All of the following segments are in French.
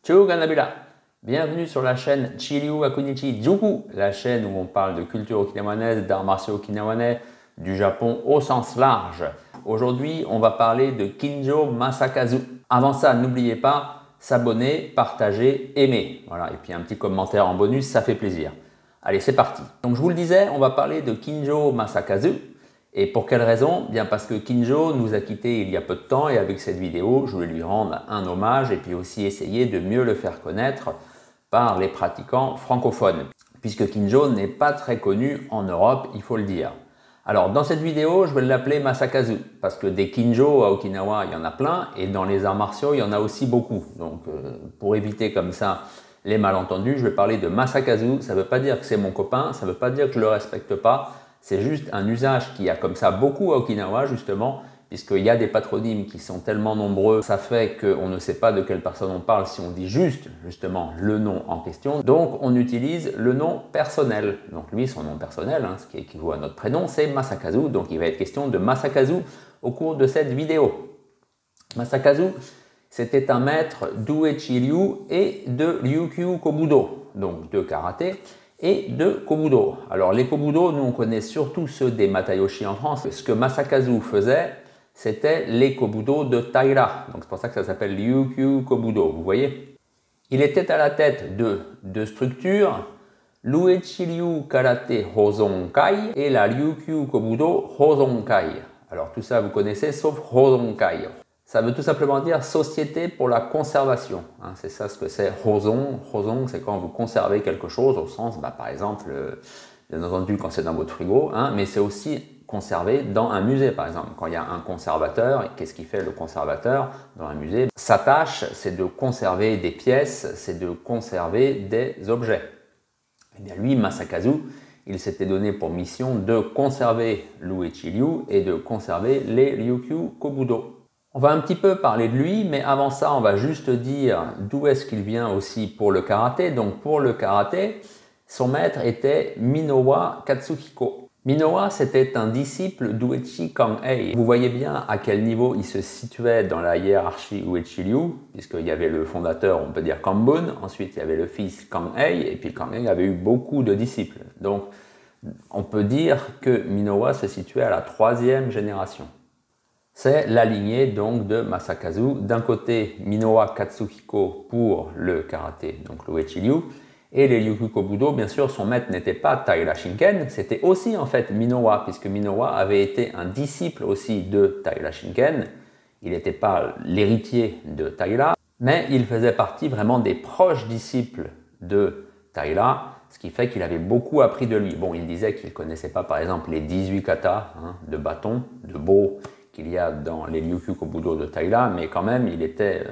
Ciao Ganabula, bienvenue sur la chaîne Chiryu Akunichi Juku, la chaîne où on parle de culture okinawanaise, d'arts martiaux okinawanais, du Japon au sens large. Aujourd'hui, on va parler de Kinjo Masakazu. Avant ça, n'oubliez pas, s'abonner, partager, aimer. Voilà, et puis un petit commentaire en bonus, ça fait plaisir. Allez, c'est parti. Donc je vous le disais, on va parler de Kinjo Masakazu. Et pour quelle raison? Bien parce que Kinjo nous a quittés il y a peu de temps et avec cette vidéo, je voulais lui rendre un hommage et puis aussi essayer de mieux le faire connaître par les pratiquants francophones. Puisque Kinjo n'est pas très connu en Europe, il faut le dire. Alors dans cette vidéo, je vais l'appeler Masakazu parce que des Kinjo à Okinawa, il y en a plein et dans les arts martiaux, il y en a aussi beaucoup. Donc pour éviter comme ça les malentendus, je vais parler de Masakazu. Ça ne veut pas dire que c'est mon copain, ça ne veut pas dire que je ne le respecte pas. C'est juste un usage qu'il y a comme ça beaucoup à Okinawa justement, puisqu'il y a des patronymes qui sont tellement nombreux, ça fait qu'on ne sait pas de quelle personne on parle si on dit justement le nom en question. Donc on utilise le nom personnel. Donc lui, son nom personnel, ce qui équivaut à notre prénom, c'est Masakazu. Donc il va être question de Masakazu au cours de cette vidéo. Masakazu, c'était un maître d'Uechi Ryu et de Ryukyu Kobudo, donc de karaté, et de Kobudo. Alors les Kobudo, nous on connaît surtout ceux des Matayoshi en France. Ce que Masakazu faisait, c'était les Kobudo de Taira. Donc c'est pour ça que ça s'appelle Ryukyu Kobudo, vous voyez. Il était à la tête de deux structures, l'Uechi Ryu Karate Hozonkai et la Ryukyu Kobudo Hozonkai. Alors tout ça vous connaissez sauf Hozonkai. Ça veut tout simplement dire Société pour la conservation. C'est ça ce que c'est Hozon. Hozon, c'est quand vous conservez quelque chose au sens, par exemple, bien entendu quand c'est dans votre frigo, mais c'est aussi conservé dans un musée par exemple. Quand il y a un conservateur, qu'est-ce qu'il fait le conservateur dans un musée? Sa tâche, c'est de conserver des pièces, c'est de conserver des objets. Et bien lui, Masakazu, il s'était donné pour mission de conserver l'Uechi Ryu et de conserver les Ryukyu Kobudo. On va un petit peu parler de lui, mais avant ça, on va juste dire d'où est-ce qu'il vient aussi pour le karaté. Donc pour le karaté, son maître était Minowa Katsuhiko. Minowa, c'était un disciple d'Uechi Kangei. Vous voyez bien à quel niveau il se situait dans la hiérarchie Uechi Ryu, puisqu'il y avait le fondateur, on peut dire Kambun, ensuite il y avait le fils Kangei, et puis Kangei avait eu beaucoup de disciples. Donc on peut dire que Minowa se situait à la 3e génération. C'est la lignée donc de Masakazu. D'un côté, Minowa Katsuhiko pour le karaté, donc l'Uechi Ryu, et les Ryukyu Kobudo, bien sûr, son maître n'était pas Taira Shinken, c'était aussi en fait Minowa, puisque Minowa avait été un disciple aussi de Taira Shinken. Il n'était pas l'héritier de Taira, mais il faisait partie vraiment des proches disciples de Taira, ce qui fait qu'il avait beaucoup appris de lui. Bon, il disait qu'il ne connaissait pas par exemple les 18 katas de bâton, de bo, qu'il y a dans les Ryukyu Kobudo de Taira, mais quand même il était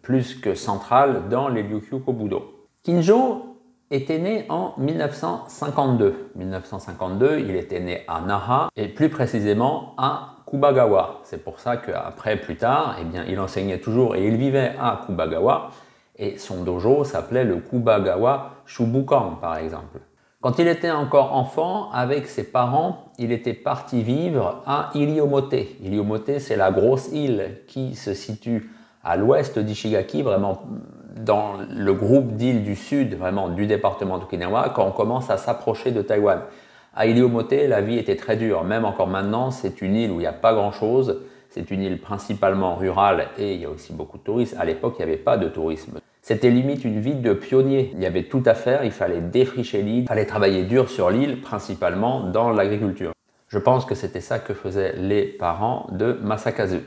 plus que central dans les Ryukyu Kobudo. Kinjo était né en 1952. 1952, il était né à Naha et plus précisément à Kubagawa. C'est pour ça qu'après, plus tard, il enseignait toujours et il vivait à Kubagawa et son dojo s'appelait le Kubagawa Shubukan par exemple. Quand il était encore enfant, avec ses parents, il était parti vivre à Iriomote. Iriomote, c'est la grosse île qui se situe à l'ouest d'Ishigaki, vraiment dans le groupe d'îles du sud, vraiment du département d'Okinawa, quand on commence à s'approcher de Taïwan. À Iriomote, la vie était très dure. Même encore maintenant, c'est une île où il n'y a pas grand-chose. C'est une île principalement rurale et il y a aussi beaucoup de touristes. À l'époque, il n'y avait pas de tourisme. C'était limite une vie de pionnier. Il y avait tout à faire, il fallait défricher l'île, il fallait travailler dur sur l'île, principalement dans l'agriculture. Je pense que c'était ça que faisaient les parents de Masakazu.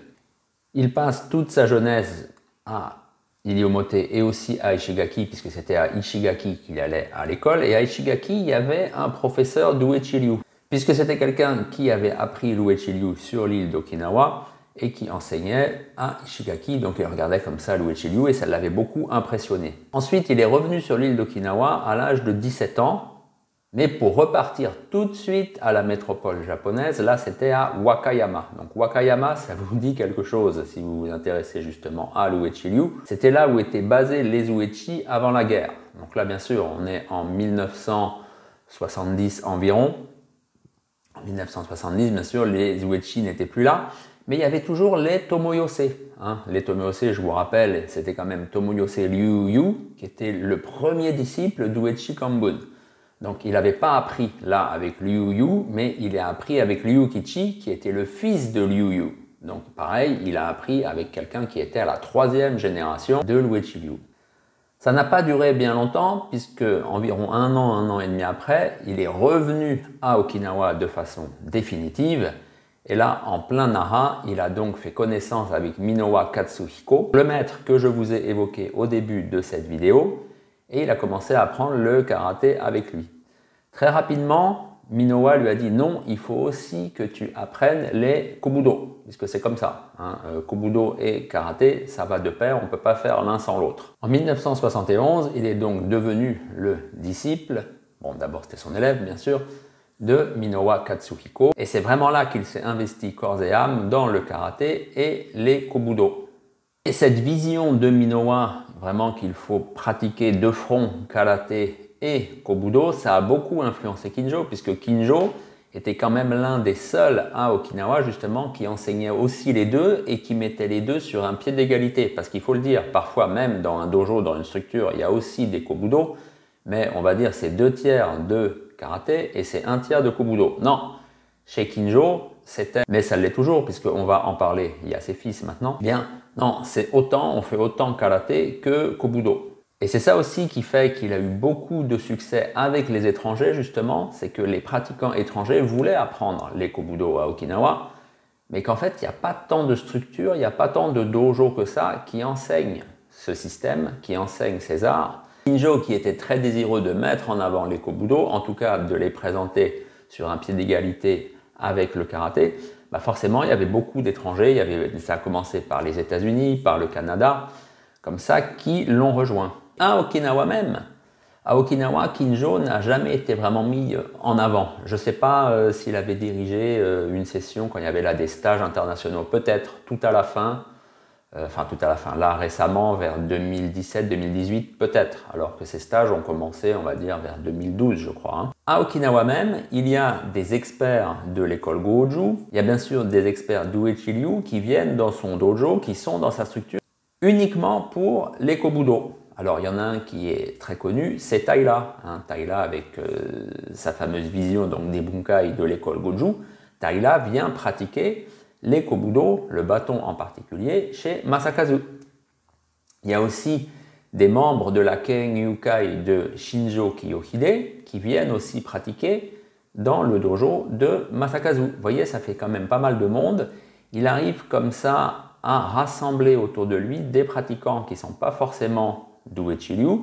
Il passe toute sa jeunesse à Iriomote et aussi à Ishigaki, puisque c'était à Ishigaki qu'il allait à l'école. Et à Ishigaki, il y avait un professeur d'Uechi Ryu, puisque c'était quelqu'un qui avait appris l'Uechi Ryu sur l'île d'Okinawa et qui enseignait à Ishigaki, donc il regardait comme ça l'Uechi Ryu et ça l'avait beaucoup impressionné. Ensuite, il est revenu sur l'île d'Okinawa à l'âge de 17 ans, mais pour repartir tout de suite à la métropole japonaise, là c'était à Wakayama. Donc Wakayama, ça vous dit quelque chose si vous vous intéressez justement à l'Uechi Ryu. C'était là où étaient basés les Uechi avant la guerre. Donc là bien sûr, on est en 1970 environ. En 1970, bien sûr, les Uechi n'étaient plus là. Mais il y avait toujours les Tomoyose. hein. Les Tomoyose, je vous rappelle, c'était quand même Tomoyose Ryūkyū, qui était le premier disciple d'Uechi Kambun. Donc il n'avait pas appris là avec Ryūkyū, mais il a appris avec Ryūkichi, qui était le fils de Ryūkyū. Donc pareil, il a appris avec quelqu'un qui était à la 3e génération de l'Uechi Ryu. Ça n'a pas duré bien longtemps, puisque environ un an et demi après, il est revenu à Okinawa de façon définitive. Et là, en plein Nara, il a donc fait connaissance avec Minowa Katsuhiko, le maître que je vous ai évoqué au début de cette vidéo, et il a commencé à apprendre le karaté avec lui. Très rapidement, Minowa lui a dit non, il faut aussi que tu apprennes les kobudo, puisque c'est comme ça, hein. Kobudo et karaté, ça va de pair, on ne peut pas faire l'un sans l'autre. En 1971, il est donc devenu le disciple, bon d'abord c'était son élève bien sûr, de Minowa Katsuhiko, et c'est vraiment là qu'il s'est investi corps et âme dans le karaté et les kobudo. Et cette vision de Minowa, vraiment qu'il faut pratiquer de front karaté et kobudo, ça a beaucoup influencé Kinjo, puisque Kinjo était quand même l'un des seuls à Okinawa justement qui enseignait aussi les deux et qui mettait les deux sur un pied d'égalité. Parce qu'il faut le dire, parfois même dans un dojo, dans une structure, il y a aussi des kobudo, mais on va dire c'est 2/3 de karaté et c'est 1/3 de kobudo. Non, chez Kinjo, c'était, mais ça l'est toujours puisqu'on va en parler, il y a ses fils maintenant, bien non, c'est autant, on fait autant karaté que kobudo. Et c'est ça aussi qui fait qu'il a eu beaucoup de succès avec les étrangers justement, c'est que les pratiquants étrangers voulaient apprendre les kobudo à Okinawa, mais qu'en fait il n'y a pas tant de structures, il n'y a pas tant de dojo que ça qui enseignent ce système, qui enseignent ces arts. Kinjo, qui était très désireux de mettre en avant les kobudo, en tout cas de les présenter sur un pied d'égalité avec le karaté, bah forcément il y avait beaucoup d'étrangers, ça a commencé par les États-Unis, par le Canada, comme ça, qui l'ont rejoint. À Okinawa même, à Okinawa, Kinjo n'a jamais été vraiment mis en avant. Je ne sais pas s'il avait dirigé une session quand il y avait là des stages internationaux, peut-être tout à la fin, là récemment vers 2017-2018 peut-être, alors que ces stages ont commencé on va dire vers 2012 je crois. Hein. À Okinawa même, il y a des experts de l'école Goju, il y a bien sûr des experts d'Uechi Ryu qui viennent dans son dojo, qui sont dans sa structure uniquement pour les kobudo. Alors il y en a un qui est très connu, c'est Taira, hein, Taira avec sa fameuse vision donc, des bunkai de l'école Goju. Taira vient pratiquer les kobudo, le bâton en particulier, chez Masakazu. Il y a aussi des membres de la Kengyukai de Shinjo Kiyohide qui viennent aussi pratiquer dans le dojo de Masakazu. Vous voyez, ça fait quand même pas mal de monde. Il arrive comme ça à rassembler autour de lui des pratiquants qui ne sont pas forcément d'Uechi Ryu,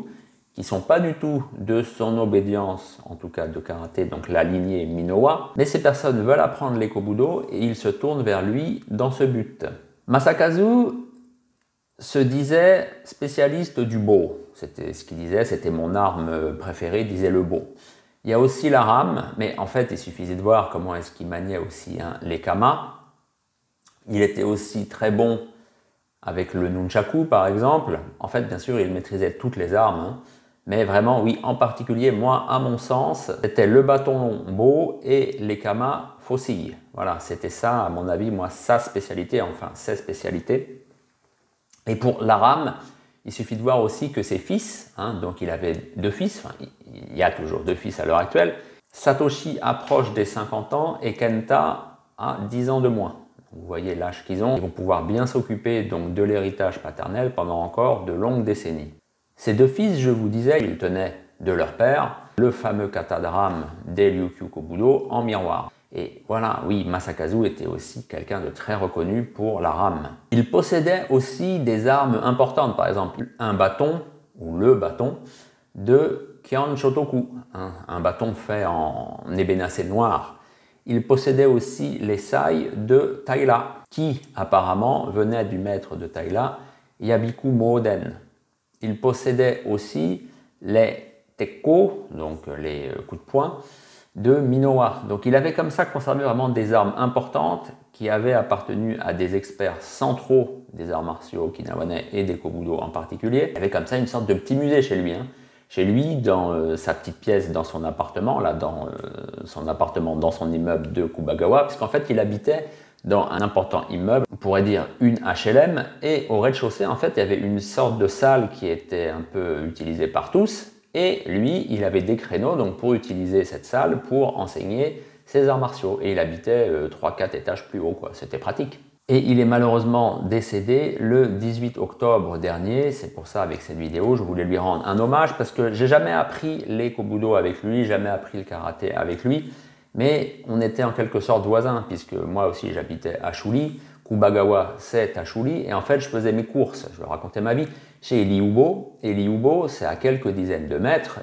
qui ne sont pas du tout de son obédience, en tout cas de karaté, donc la lignée Minowa, mais ces personnes veulent apprendre les kobudo et ils se tournent vers lui dans ce but. Masakazu se disait spécialiste du bo, c'était ce qu'il disait, c'était mon arme préférée, disait le bo. Il y a aussi la rame, mais en fait il suffisait de voir comment est-ce qu'il maniait aussi hein, les kama. Il était aussi très bon avec le nunchaku par exemple. En fait bien sûr il maîtrisait toutes les armes, hein. Mais vraiment, oui, en particulier, moi, à mon sens, c'était le bâton long bo et les kama faucilles. Voilà, c'était ça, à mon avis, moi, sa spécialité, enfin, ses spécialités. Et pour la rame, il suffit de voir aussi que ses fils, hein, donc il avait 2 fils, enfin, il y a toujours 2 fils à l'heure actuelle, Satoshi approche des 50 ans et Kenta a 10 ans de moins. Vous voyez l'âge qu'ils ont, ils vont pouvoir bien s'occuper donc de l'héritage paternel pendant encore de longues décennies. Ces 2 fils, je vous disais, ils tenaient de leur père le fameux kata de rame des Ryukyu Kobudo en miroir. Et voilà, oui, Masakazu était aussi quelqu'un de très reconnu pour la rame. Il possédait aussi des armes importantes, par exemple un bâton, ou le bâton, de Kyan Shotoku, un bâton fait en ébénacé noir. Il possédait aussi les sai de Taira, qui apparemment venait du maître de Taira, Yabiku Moden. Il possédait aussi les tekko, donc les coups de poing, de Minowa. Donc il avait comme ça conservé vraiment des armes importantes qui avaient appartenu à des experts centraux des arts martiaux okinawanais et des kobudo en particulier. Il avait comme ça une sorte de petit musée chez lui. Hein. Chez lui, dans sa petite pièce, dans son appartement, là, dans son immeuble de Kubagawa, puisqu'en fait il habitait dans un important immeuble pourrait dire une HLM, et au rez-de-chaussée, en fait, il y avait une sorte de salle qui était un peu utilisée par tous, et lui, il avait des créneaux donc pour utiliser cette salle pour enseigner ses arts martiaux, et il habitait 3-4 étages plus haut, quoi. C'était pratique. Et il est malheureusement décédé le 18 octobre dernier, c'est pour ça avec cette vidéo, je voulais lui rendre un hommage, parce que j'ai jamais appris les kobudo avec lui, jamais appris le karaté avec lui, mais on était en quelque sorte voisins, puisque moi aussi j'habitais à Shuli, Kubagawa c'est à Shuli, et en fait je faisais mes courses, je vais raconter ma vie, chez Eli Ubo. Eli Ubo, c'est à quelques dizaines de mètres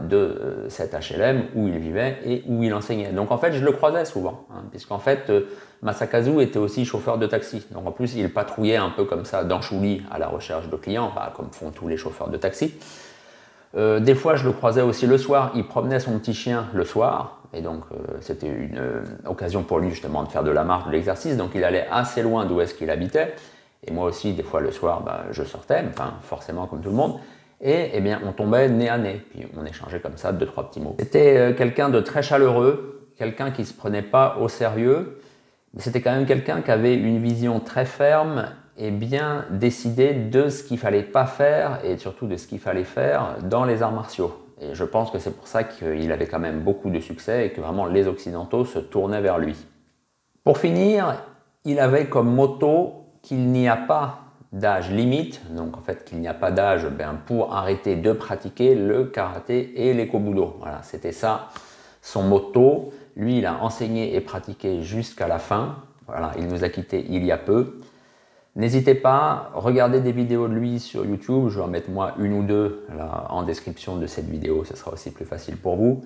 de cet HLM où il vivait et où il enseignait. Donc en fait je le croisais souvent, puisqu'en fait Masakazu était aussi chauffeur de taxi. Donc en plus il patrouillait un peu comme ça dans Shuli à la recherche de clients, comme font tous les chauffeurs de taxi. Des fois, je le croisais aussi le soir. Il promenait son petit chien le soir. Et donc, c'était une occasion pour lui justement de faire de la marche, de l'exercice. Donc, il allait assez loin d'où est-ce qu'il habitait. Et moi aussi, des fois, le soir, je sortais, enfin, forcément comme tout le monde. Et eh bien, on tombait nez à nez. Puis, on échangeait comme ça 2-3 petits mots. C'était quelqu'un de très chaleureux, quelqu'un qui ne se prenait pas au sérieux. Mais c'était quand même quelqu'un qui avait une vision très ferme et bien décidé de ce qu'il ne fallait pas faire et surtout de ce qu'il fallait faire dans les arts martiaux. Et je pense que c'est pour ça qu'il avait quand même beaucoup de succès et que vraiment les Occidentaux se tournaient vers lui. Pour finir, il avait comme motto qu'il n'y a pas d'âge limite, donc en fait qu'il n'y a pas d'âge pour arrêter de pratiquer le karaté et les kobudo. Voilà, c'était ça son motto. Lui, il a enseigné et pratiqué jusqu'à la fin. Voilà, il nous a quittés il y a peu. N'hésitez pas, regardez des vidéos de lui sur YouTube, je vais en mettre moi une ou deux là, en description de cette vidéo, ce sera aussi plus facile pour vous.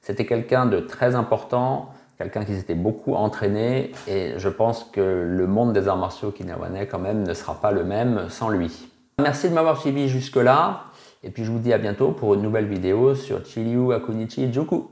C'était quelqu'un de très important, quelqu'un qui s'était beaucoup entraîné et je pense que le monde des arts martiaux okinawanais quand même ne sera pas le même sans lui. Merci de m'avoir suivi jusque là et puis je vous dis à bientôt pour une nouvelle vidéo sur Chiryu Akunichi Juku.